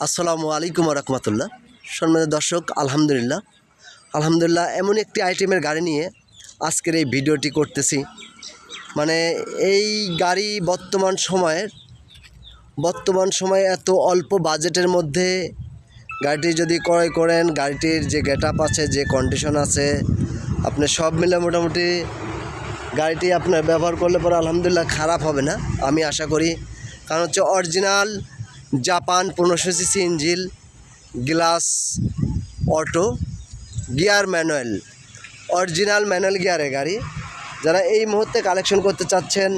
আসসালামু আলাইকুম রহমতুল্লাহ। সম্মানিত দর্শক, আলহামদুলিল্লাহ এমন একটি আইটেমের গাড়ি নিয়ে আজকের এই ভিডিওটি করতেছি। মানে এই গাড়ি বর্তমান সময়ে এত অল্প বাজেটের মধ্যে গাড়িটি যদি ক্রয় করেন, গাড়িটির যে গেটআপ আছে, যে কন্ডিশন আছে, আপনি সব মিলে মোটামুটি গাড়িটি আপনার ব্যবহার করলে পরে আলহামদুলিল্লাহ খারাপ হবে না, আমি আশা করি। কারণ হচ্ছে original Japan 1500 CC engine, glass, auto, gear manual, original manual গিয়ারের গাড়ি। যারা এই মুহূর্তে কালেকশন করতে চাচ্ছেন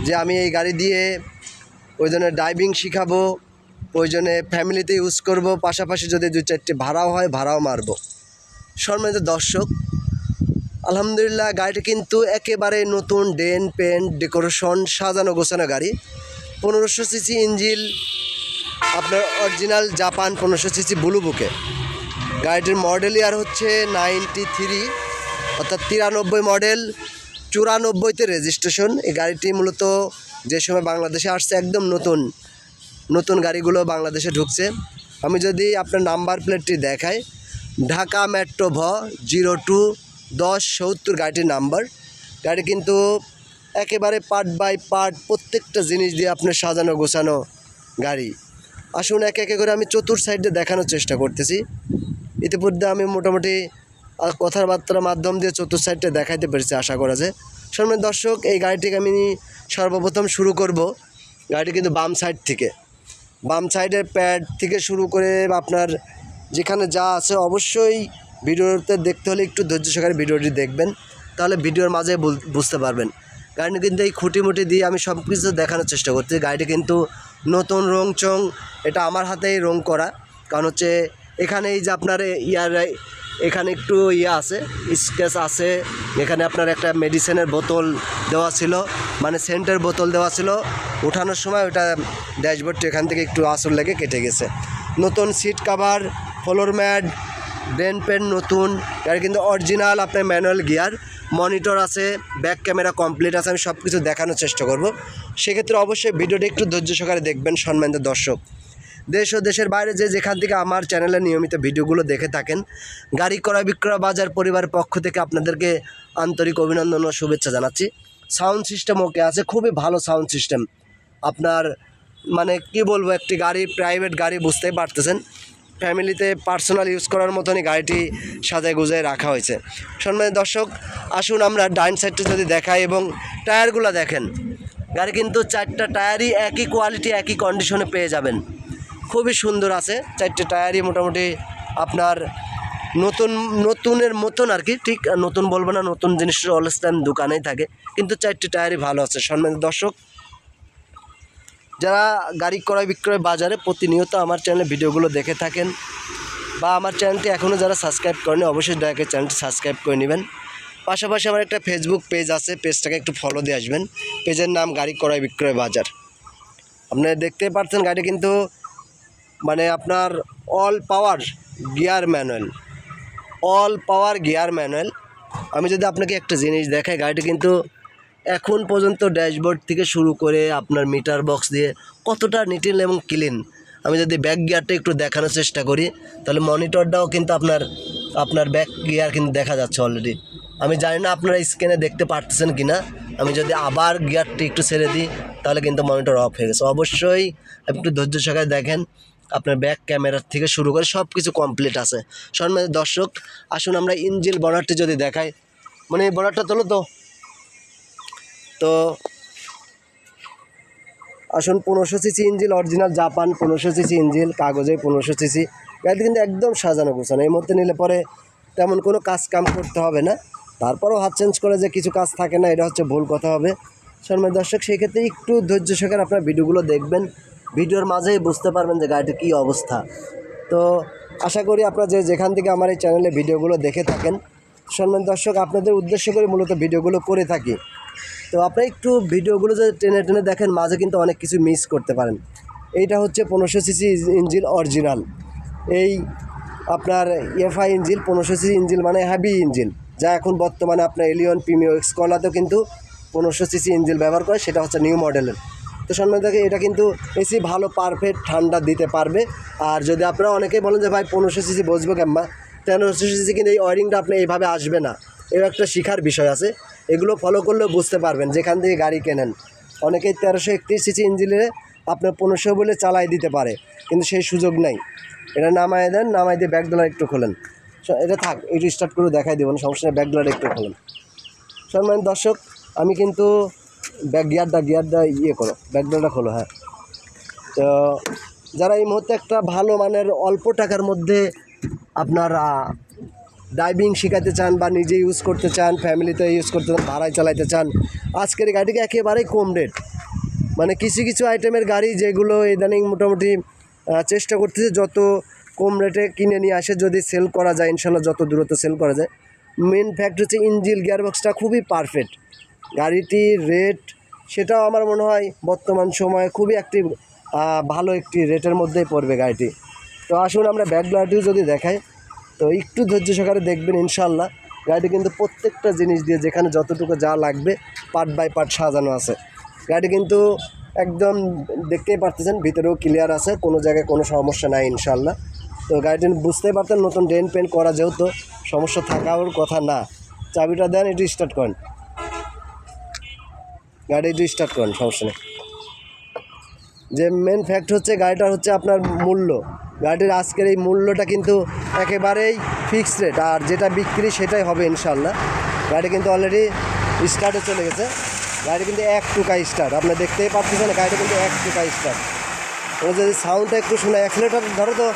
যে আমি এই গাড়ি দিয়ে প্রয়োজনে ড্রাইভিং শিখাবো, প্রয়োজনে ফ্যামিলিতে ইউজ করব, পাশাপাশি যদি 2-4টি ভাড়াও হয় ভাড়াও মারবো। সম্মানিত দর্শক, আলহামদুলিল্লাহ গাড়িটি কিন্তু একেবারে নতুন, ডেন পেন্ট ডেকোরেশন সাজানো গোছানো গাড়ি। 1500 সিসি ইঞ্জিন, আপনার অরিজিনাল জাপান 1500 সিসি ব্লু বুকে। গাড়িটির মডেল ইয়ার হচ্ছে 93, অর্থাৎ 93 মডেল, 94তে রেজিস্ট্রেশন। এই গাড়িটি মূলত যে সময় বাংলাদেশে আসছে, একদম নতুন গাড়িগুলো বাংলাদেশে ঢুকছে। আমি যদি আপনার নাম্বার প্লেটটি দেখাই, ঢাকা মেট্রো ভ 02-1070 গাড়িটির নাম্বার। গাড়ি কিন্তু একেবারে পার্ট বাই পার্ট প্রত্যেকটা জিনিস দিয়ে আপনার সাজানো গোছানো গাড়ি। আসুন একে একে করে আমি চতুর সাইডে দেখানোর চেষ্টা করতেছি। ইতিপূর্বে আমি মোটামুটি কথাবার্তার মাধ্যম দিয়ে চতুর সাইডটা দেখাইতে পেরেছি, আশা করা যায়। সম্মানিত দর্শক, এই গাড়িটিকে আমি সর্বপ্রথম শুরু করব। গাড়িটি কিন্তু বাম সাইডের প্যাড থেকে শুরু করে আপনার যেখানে যা আছে, অবশ্যই ভিডিওতে দেখতে হলে একটু ধৈর্য সহকারে ভিডিওটি দেখবেন, তাহলে ভিডিওর মাঝে বুঝতে পারবেন। গাড়িটি কিন্তু এই খুঁটিমুটি দিয়ে আমি সব কিছু দেখানোর চেষ্টা করছি। গাড়িটি কিন্তু নতুন রং চং, এটা আমার হাতেই রং করা। কারণ হচ্ছে এখানে এই যে আপনার এখানে একটু আছে, স্কেচ আছে। এখানে আপনার একটা মেডিসিনের বোতল দেওয়া ছিল, মানে সেন্টের বোতল দেওয়া ছিল। ওঠানোর সময় ওটা ড্যাশবোর্ডটি এখান থেকে একটু আঁচড় লেগে কেটে গেছে। নতুন সিট কাভার, ফ্লোর ম্যাট, ব্রেন পেন নতুন। গাড়ি কিন্তু অরিজিনাল আপনার ম্যানুয়াল গিয়ার, মনিটর আছে, ব্যাক ক্যামেরা কমপ্লিট আছে। আমি সব কিছু দেখানোর চেষ্টা করব। সেক্ষেত্রে অবশ্যই ভিডিওটি একটু ধৈর্য সহকারে দেখবেন। সম্মানিত দর্শক, দেশ ও দেশের বাইরে যেখান থেকে আমার চ্যানেলে নিয়মিত ভিডিওগুলো দেখে থাকেন, গাড়ি ক্রয় বিক্রয় বাজার পরিবারের পক্ষ থেকে আপনাদেরকে আন্তরিক অভিনন্দন ও শুভেচ্ছা জানাচ্ছি। সাউন্ড সিস্টেম ওকে আছে, খুবই ভালো সাউন্ড সিস্টেম। আপনার মানে কি বলবো, একটি গাড়ি, প্রাইভেট গাড়ি, বুঝতেই পারতেছেন, ফ্যামিলিতে পার্সোনাল ইউজ করার মতনই গাড়িটি সাজায় গুজায় রাখা হয়েছে। সম্মানিত দর্শক, আসুন আমরা ডাইন সাইডটা যদি দেখাই এবং টায়ারগুলো দেখেন। গাড়ি কিন্তু 4টা টায়ারই একই কোয়ালিটি, একই কন্ডিশনে পেয়ে যাবেন। খুবই সুন্দর আছে 4টে টায়ারই, মোটামুটি আপনার নতুনের মতন আর কি। ঠিক নতুন বলবো না, নতুন জিনিসটা অলওয়েজ টাইম দোকানেই থাকে, কিন্তু 4টে টায়ারই ভালো আছে। সম্মানিত দর্শক, যারা গাড়ি ক্রয় বিক্রয় বাজারে প্রতিনিয়ত আমার চ্যানেলে ভিডিওগুলো দেখে থাকেন, বা আমার চ্যানেলটি এখনও যারা সাবস্ক্রাইব করেনি, অবশ্যই দয়া করে চ্যানেলটি সাবস্ক্রাইব করে নেবেন। পাশাপাশি আমার একটা ফেসবুক পেজ আছে, পেজটাকে একটু ফলো দিয়ে আসবেন। পেজের নাম গাড়ি ক্রয় বিক্রয় বাজার। আপনারা দেখতেই পাচ্ছেন গাড়ি কিন্তু মানে আপনার অল পাওয়ার গিয়ার ম্যানুয়াল। আমি যদি আপনাকে একটা জিনিস দেখাই, গাড়িটি কিন্তু এখন পর্যন্ত ড্যাশবোর্ড থেকে শুরু করে আপনার মিটার বক্স দিয়ে কতটা নিটিল এবং ক্লিন। আমি যদি ব্যাক গিয়ারটা একটু দেখানোর চেষ্টা করি, তাহলে মনিটরটাও কিন্তু আপনার ব্যাক গিয়ার কিন্তু দেখা যাচ্ছে অলরেডি। আমি জানি না আপনারা স্ক্রিনে দেখতে পারতেছেন কি না। আমি যদি আবার গিয়ারটি একটু ছেড়ে দিই, তাহলে কিন্তু মনিটর অফ হয়ে গেছে। অবশ্যই একটু ধৈর্য সহকারে দেখেন। আপনার ব্যাক ক্যামেরার থেকে শুরু করে সব কিছু কমপ্লিট আছে। সম্মানিত দর্শক, আসুন আমরা ইঞ্জিন বনারটি যদি দেখাই, মানে এই বনারটা তোলো তো আসুন 1500 CC engine, original Japan 1500 CC engine, কাগজে 1500 সিসি। গাড়িটি কিন্তু একদম সাজানো গোছানো। এই মুহূর্তে নিলে পরে তেমন কোনো কাম করতে হবে না। তারপরেও হাত চেঞ্জ করে যে কিছু কাজ থাকে না, এটা হচ্ছে ভুল কথা হবে। সম্মানিত দর্শক, সেই ক্ষেত্রে একটু ধৈর্য সহকারে আপনার ভিডিওগুলো দেখবেন। ভিডিওর মাঝেই বুঝতে পারবেন যে গাড়িটির কী অবস্থা। তো আশা করি আপনারা যেখান থেকে আমার এই চ্যানেলে ভিডিওগুলো দেখে থাকেন, সম্মানিত দর্শক, আপনাদের উদ্দেশ্য করে মূলত ভিডিওগুলো করে থাকি। তো আপনারা একটু ভিডিওগুলো যদি টেনে দেখেন, মাঝে কিন্তু অনেক কিছু মিস করতে পারেন। এইটা হচ্ছে 1500 সিসি ইঞ্জিন অরিজিনাল। এই আপনার এফআই ইঞ্জিন 1500 সিসি ইঞ্জিন মানে হ্যাভি ইঞ্জিন, যা এখন বর্তমানে আপনার এলিয়ন, প্রিমিও, এক্সকলাতেও কিন্তু 1500 সিসি ইঞ্জিন ব্যবহার করে। সেটা হচ্ছে নিউ মডেলের। তো সম্মান থাকে এটা কিন্তু এসি ভালো পারফেক্ট ঠান্ডা দিতে পারবে। আর যদি আপনারা অনেকেই বলেন যে ভাই 1500 সিসি বসবো কেম্মা, 1300 সিসি কিন্তু এই ওয়ারিংটা আপনি এইভাবে আসবে না, এর একটা শিখার বিষয় আছে। এগুলো ফলো করলেও বুঝতে পারবেন যেখান থেকে গাড়ি কেনেন। অনেকেই 1331 সিসি ইঞ্জিনে আপনার 1500 বলে চালাই দিতে পারে, কিন্তু সেই সুযোগ নাই। এটা নামায় দেন, নামাই দিয়ে ব্যাকডোলার একটু খোলেন, এটা থাক, একটু স্টার্ট করে দেখাই দেবেন, সমস্যা নেই, ব্যাকডোলার একটু খোলেন। সম্মানিত দর্শক, আমি কিন্তু গিয়ারটা ইয়ে করো, ব্যাকডোরটা খোলো। হ্যাঁ, তো যারা এই মুহূর্তে একটা ভালো মানের অল্প টাকার মধ্যে আপনার ড্রাইভিং শেখাতে চান বা নিজে ইউজ করতে চান, ফ্যামিলিতে ইউজ করতে চান, ভাড়ায় চালাতে চান, আজকের গাড়িটিকে একেবারেই কম রেট, মানে কিছু কিছু আইটেমের গাড়ি যেগুলো ইদানিং মোটামুটি চেষ্টা করতেছে যত কম রেটে কিনে নিয়ে আসে, যদি সেল করা যায় ইনশাল্লাহ, যত দ্রুত সেল করা যায়। মেন ফ্যাক্ট হচ্ছে ইঞ্জিন গিয়ারবক্সটা খুবই পারফেক্ট। গাড়িটির রেট সেটাও আমার মনে হয় বর্তমান সময়ে খুবই একটি ভালো একটি রেটের মধ্যেই পড়বে গাড়িটি। তো আসুন আমরা ব্যাকগ্রাউন্ডটিও যদি দেখাই, তো একটু ধৈর্য সহকারে দেখবেন ইনশাল্লাহ। গাড়িটি কিন্তু প্রত্যেকটা জিনিস দিয়ে যেখানে যতটুকু যা লাগবে পার্ট বাই পার্ট সাজানো আছে। গাড়ি কিন্তু একদম দেখতেই পারতেছেন ভিতরেও ক্লিয়ার আছে, কোনো জায়গায় কোনো সমস্যা নাই ইনশাল্লাহ। তো গাড়িটি বুঝতেই পারতেন নতুন ডেন্ট পেন্ট করা, যেহেতু সমস্যা থাকার কথা না। চাবিটা দেন, এটি স্টার্ট করেন, গাড়ি এটি স্টার্ট করেন, সমস্যা নেই। যে মেন ফ্যাক্ট হচ্ছে গাড়িটার হচ্ছে আপনার মূল্য, গাড়িটির আজকের এই মূল্যটা কিন্তু একেবারেই ফিক্সড রেট, আর যেটা বিক্রি সেটাই হবে ইনশাল্লাহ। গাড়ি কিন্তু অলরেডি স্টার্টে চলে গেছে, গাড়ি কিন্তু 1 টুকা স্টার্ট, আপনি দেখতেই পাচ্ছেন গাড়িটা কিন্তু 1 টুকা স্টার্ট। ওরা যদি সাউন্ডটা একটু শুনে, অ্যাক্সিলেটার ধরো তো,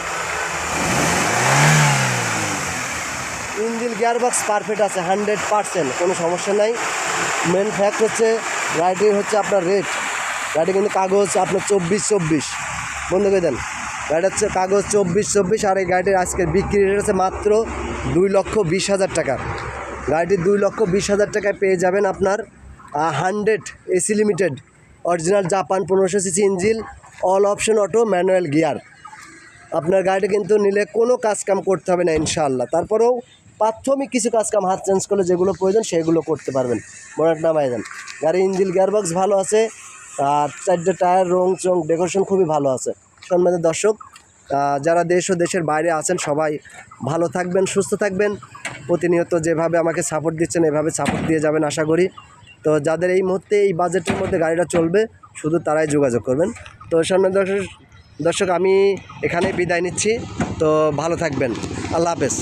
ইঞ্জিন গিয়ারবক্স পারফেক্ট আছে 100%, কোনো সমস্যা নাই। মেন ফ্যাক্ট হচ্ছে গাড়িটির হচ্ছে আপনার রেট, গাড়ি কিন্তু কাগজ আপনার 24 বন্ধ করে দেন, গাড়িটা হচ্ছে কাগজ 24, আর এই গাড়িটির আজকের বিক্রি রেট আছে মাত্র 2,20,000 টাকা। গাড়িটি 2,20,000 টাকায় পেয়ে যাবেন আপনার 100 AC limited original Japan 1500 CC engine, all option auto manual gear. আপনার গাড়িটা কিন্তু নিলে কোনো কাজকাম করতে হবে না ইনশাআল্লাহ। তারপরেও প্রাথমিক কিছু কাজকাম হাত চেঞ্জ করলে যেগুলো প্রয়োজন সেগুলো করতে পারবেন। বনেট নামাই দেন, গাড়ির ইঞ্জিন গিয়ারবক্স ভালো আছে, আর 4টে টায়ার রং চং ডেকোরেশন খুবই ভালো আছে। সম্মানিত দর্শক, যারা দেশ ও দেশের বাইরে আছেন সবাই ভালো থাকবেন, সুস্থ থাকবেন। প্রতিনিয়ত যেভাবে আমাকে সাপোর্ট দিচ্ছেন এভাবে সাপোর্ট দিয়ে যাবেন আশা করি। তো যাদের এই মুহূর্তে এই বাজেটের মধ্যে গাড়িটা চলবে শুধু তারাই যোগাযোগ করবেন। তো সম্মানিত দর্শক, আমি এখানে বিদায় নিচ্ছি, তো ভালো থাকবেন, আল্লাহ হাফেজ।